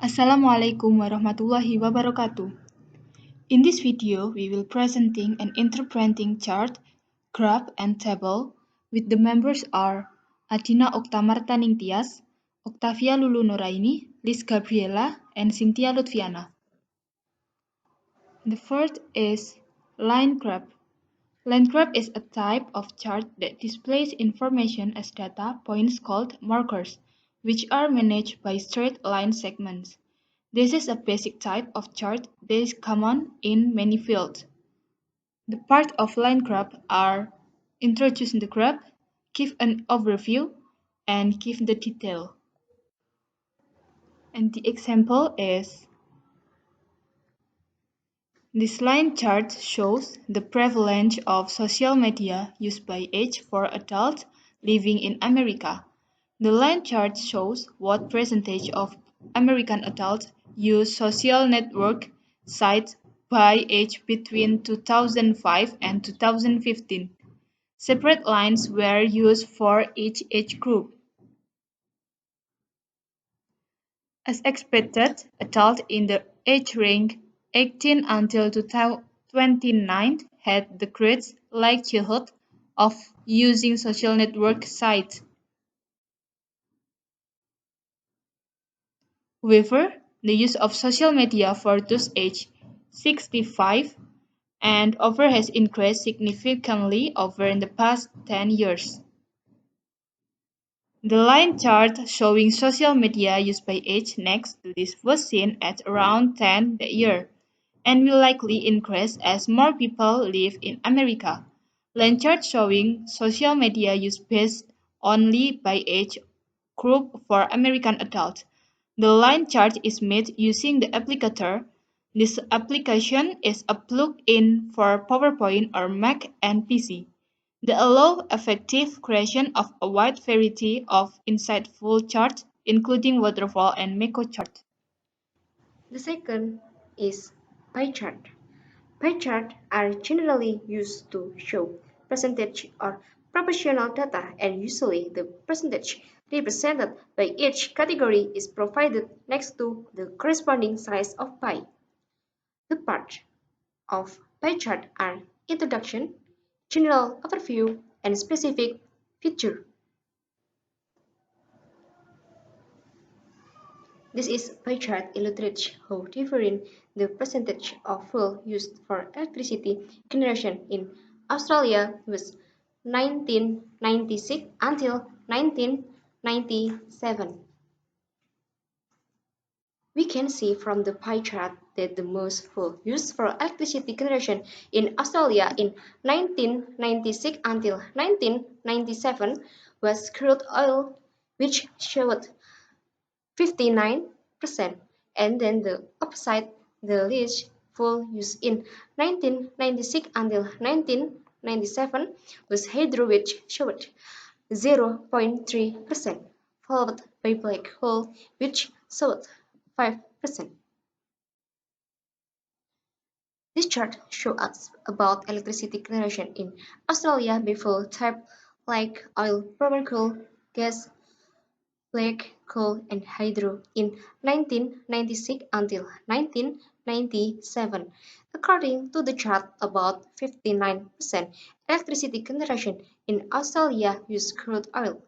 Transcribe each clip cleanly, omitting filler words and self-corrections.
Assalamualaikum warahmatullahi wabarakatuh. In this video, we will presenting and interpreting chart, graph, and table with the members are Adinna Octa Martaningtyas, Oktavia Lulu Nuraini, Gabriella, and Sintia Lutviana. The first is line graph. Line graph is a type of chart that displays information as data points called markers, which are managed by straight line segments. This is a basic type of chart that is common in many fields. The parts of line graph are introduce the graph, give an overview, and give the detail. And the example is this line chart shows the prevalence of social media used by age for adults living in America. The line chart shows what percentage of American adults use social network sites by age between 2005 and 2015. Separate lines were used for each age group. As expected, adults in the age range 18 until 29 had the greatest likelihood of using social network sites. However, the use of social media for those aged 65 and over has increased significantly over the past 10 years. The line chart showing social media use by age next to this was seen at around 10 that year, and will likely increase as more people live in America. Line chart showing social media use based only by age group for American adults. The line chart is made using the applicator. This application is a plug-in for PowerPoint or Mac and PC. They allow effective creation of a wide variety of insightful charts, including waterfall and macro charts. The second is pie chart. Pie charts are generally used to show percentage or proportional data, and usually the percentage represented by each category is provided next to the corresponding size of pie. The parts of pie chart are introduction, general overview, and specific feature. This is pie chart illustrates how different the percentage of fuel used for electricity generation in Australia was 1996 until 1997. We can see from the pie chart that the most fuel used for electricity generation in Australia in 1996 until 1997 was crude oil, which showed 59%, and then the opposite, the least fuel use in 1996 until 1997 was hydro, which showed 0.3%, followed by black hole, which showed 5%. This chart shows us about electricity generation in Australia before type like oil, primary coal, gas, black coal, and hydro in 1996 until 1997. According to the chart, about 59% electricity generation in Australia use crude oil,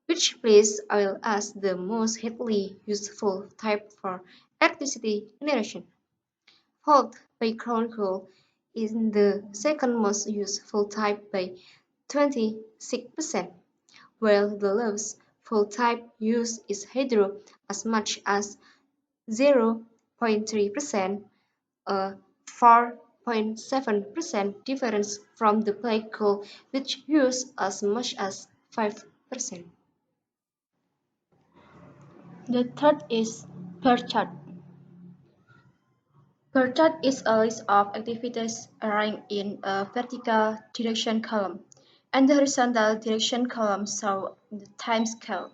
which places oil as the most heavily useful type for electricity generation, followed by crown coal is the second most useful type by 26%, while the lowest fuel type used is hydro as much as 0.3%, a 4.7% difference from the black coal, which used as much as 5%. The third is per chart. Per chart is a list of activities arranged in a vertical direction column, and the horizontal direction column shows the time scale.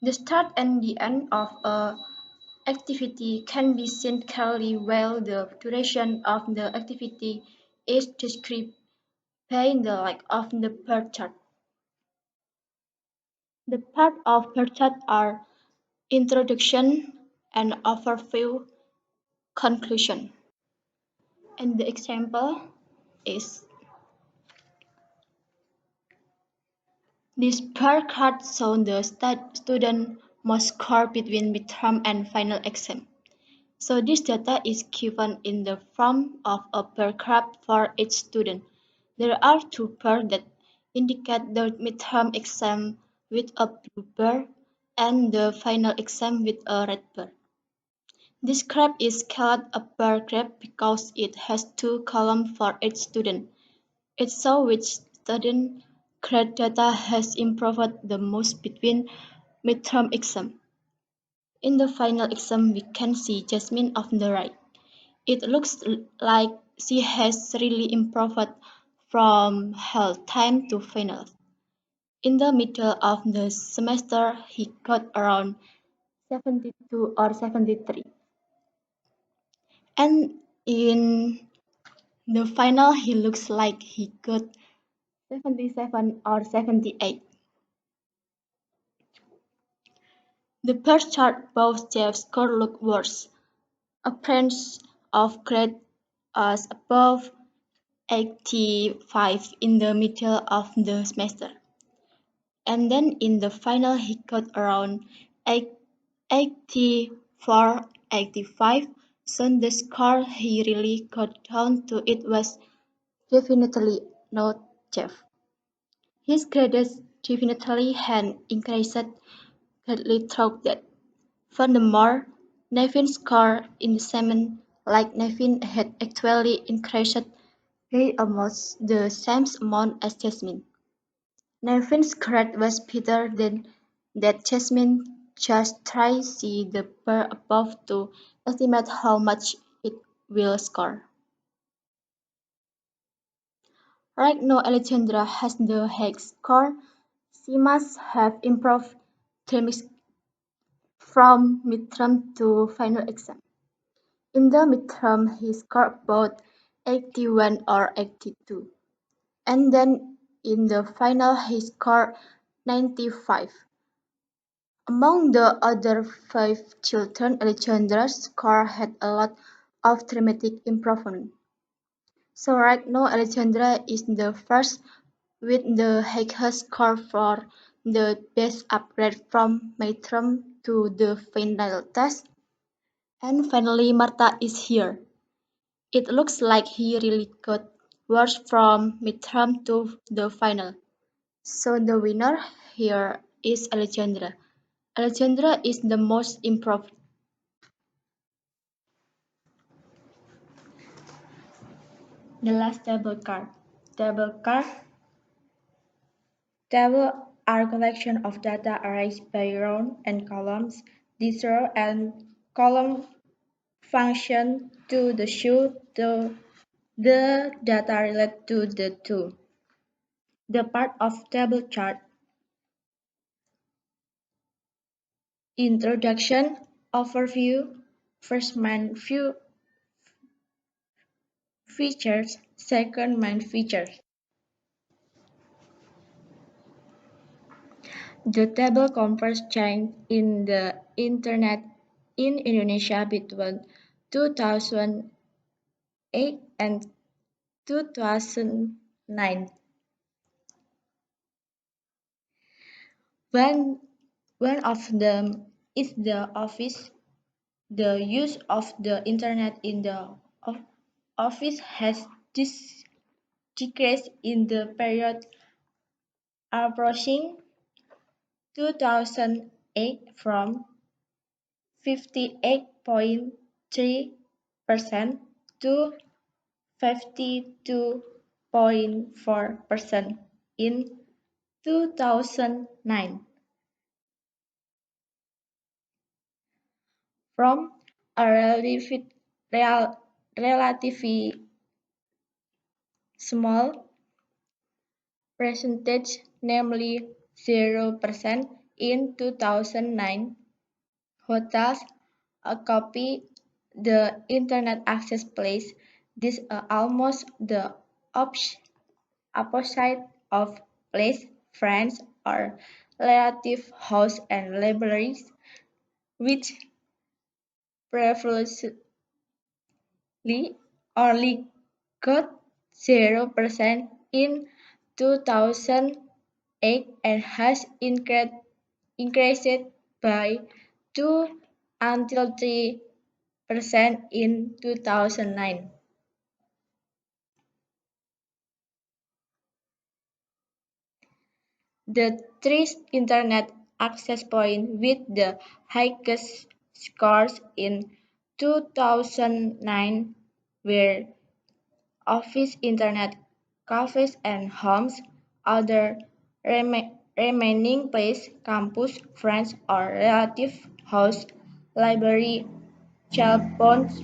The start and the end of a activity can be seen clearly while the duration of the activity is described by the line of the per chart. The part of per chart are introduction and overview conclusion. And the example is this bar chart shows the student must score between midterm and final exam. So this data is given in the form of a bar graph for each student. There are two bars that indicate the midterm exam with a blue bar and the final exam with a red bar. This graph is called a bar graph because it has two columns for each student. It shows which student grade data has improved the most between midterm exam. In the final exam, we can see Jasmine on the right. It looks like she has really improved from her time to finals. In the middle of the semester, he got around 72 or 73. And in the final, he looks like he got 77 or 78. The first chart both Jeff's score look worse. A branch of grade as above 85 in the middle of the semester. And then in the final he got around 84, 85. So the score he really got down to it was definitely not Jeff. His grades definitely had increased greatly through that. Furthermore, Nevin's score in the semen, like Nevin had actually increased by almost the same amount as Jasmine. Nevin's grade was better than that Jasmine just try see the bar above to estimate how much it will score. Right now Alexandra has the highest score. She must have improved chemistry from midterm to final exam. In the midterm he scored about 81 or 82, and then in the final he scored 95. Among the other five children, Alexandra's score had a lot of dramatic improvement. So right now Alexandra is the first with the highest score for the best upgrade from midterm to the final test. And finally Marta is here. It looks like he really got worse from midterm to the final. So the winner here is Alexandra. Alexandra is the most improved. The last table card. Table card. Table are collection of data arranged by row and columns. These row and column function to the show the data related to the two. The part of table chart. Introduction, overview, first main features, second main features. The table compares change in the Internet in Indonesia between 2008 and 2009. When one of them is the office, the use of the Internet in the office has decreased in the period approaching 2008 from 58.3% to 52.4% in 2009. From a relatively small percentage, namely 0% in 2009, hotels copy the Internet access place. This almost the opposite of place, friends, or relative house and libraries, which previously only got 0% in 2008 and has increased by 2 until 3% in 2009. The three internet access points with the highest scores in 2009 were office internet, cafes and homes. Other remaining places, campus, friends or relative house, library, cell phones,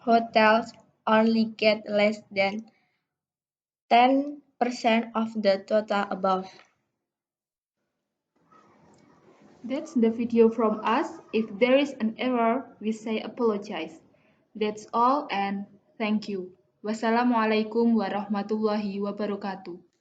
hotels only get less than 10% of the total above. That's the video from us. If there is an error, we say apologize. That's all and thank you. Wassalamualaikum warahmatullahi wabarakatuh.